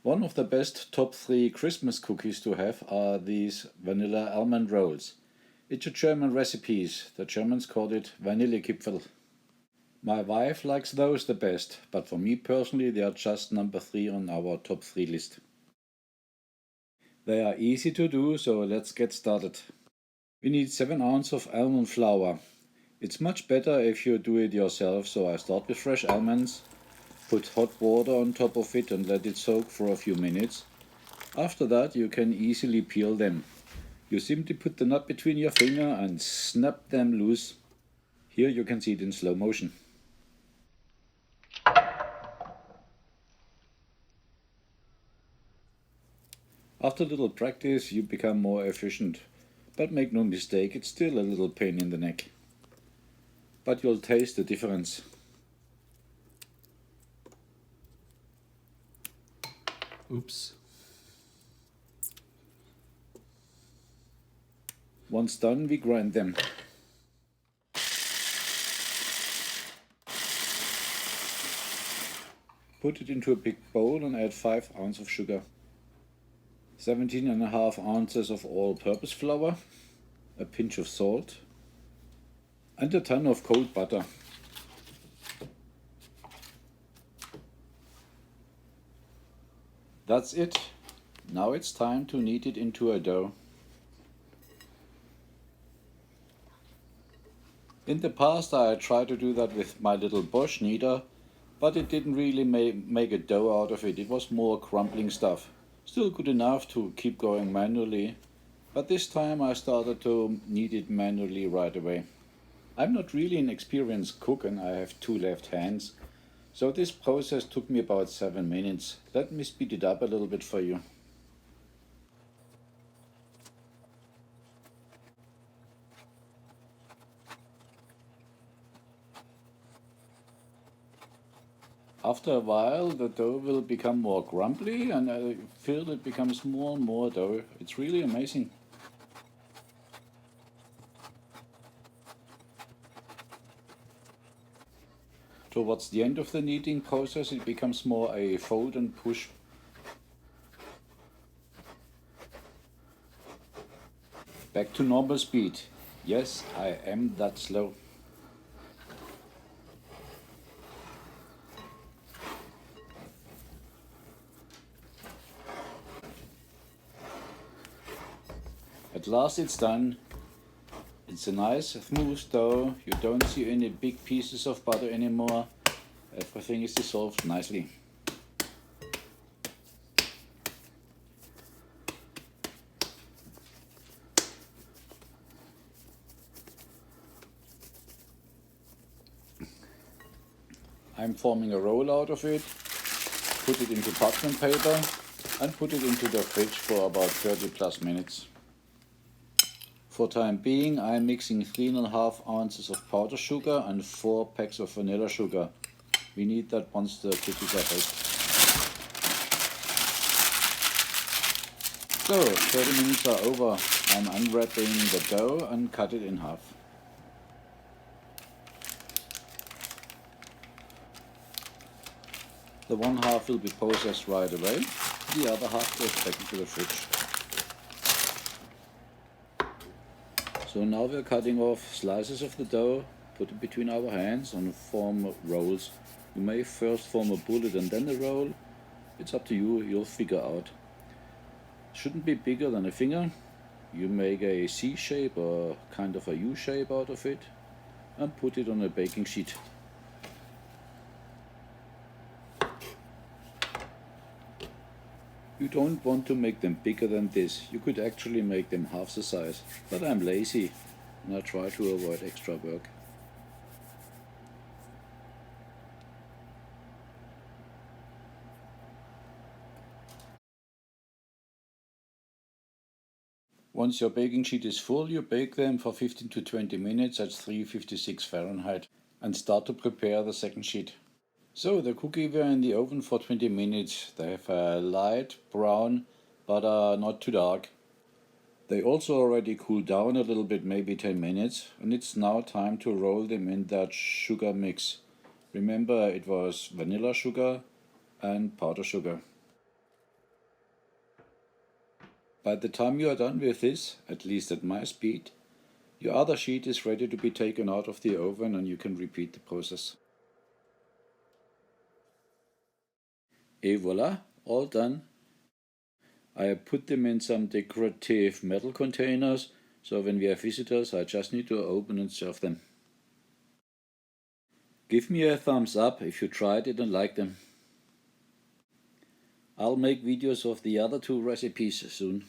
One of the best top 3 Christmas cookies to have are these Vanilla Almond Rolls. It's a German recipe. The Germans called it Vanille Kipferl. My wife likes those the best, but for me personally they are just number 3 on our top 3 list. They are easy to do, so let's get started. We need 7 ounces of almond flour. It's much better if you do it yourself, so I start with fresh almonds. Put hot water on top of it and let it soak for a few minutes. After that you can easily peel them. You simply put the nut between your finger and snap them loose. Here you can see it in slow motion. After a little practice you become more efficient, but make no mistake, it's still a little pain in the neck. But you'll taste the difference. Oops. Once done, we grind them. Put it into a big bowl and add 5 ounces of sugar, 17.5 ounces of all-purpose flour, a pinch of salt, and a ton of cold butter. That's it. Now it's time to knead it into a dough. In the past I tried to do that with my little Bosch kneader, but it didn't really make a dough out of it. It was more crumbling stuff. Still good enough to keep going manually, but this time I started to knead it manually right away. I'm not really an experienced cook and I have 2 left hands, so this process took me about 7 minutes. Let me speed it up a little bit for you. After a while the dough will become more crumbly and I feel it becomes more and more dough. It's really amazing. Towards the end of the kneading process it becomes more a fold and push. Back to normal speed. Yes, I am that slow. At last it's done. It's a nice smooth dough. You don't see any big pieces of butter anymore. Everything is dissolved nicely. I'm forming a roll out of it, put it into parchment paper and put it into the fridge for about 30 plus minutes. For time being I'm mixing 3.5 ounces of powdered sugar and 4 packs of vanilla sugar. We need that once the cookies are baked. So 30 minutes are over. I'm unwrapping the dough and cut it in half. The one half will be processed right away, the other half goes back into the fridge. So now we're cutting off slices of the dough, put it between our hands and form rolls. You may first form a bullet and then a roll. It's up to you, you'll figure out. Shouldn't be bigger than a finger. You make a C shape or kind of a U shape out of it and put it on a baking sheet. You don't want to make them bigger than this. You could actually make them half the size, but I'm lazy and I try to avoid extra work. Once your baking sheet is full, you bake them for 15 to 20 minutes at 356 Fahrenheit and start to prepare the second sheet. So the cookies were in the oven for 20 minutes. They have a light brown but are not too dark. They also already cooled down a little bit, maybe 10 minutes, and it's now time to roll them in that sugar mix. Remember, it was vanilla sugar and powder sugar. By the time you are done with this, at least at my speed, your other sheet is ready to be taken out of the oven and you can repeat the process. Et voila, all done. I have put them in some decorative metal containers, so when we have visitors I just need to open and serve them. Give me a thumbs up if you tried it and liked them. I'll make videos of the other two recipes soon.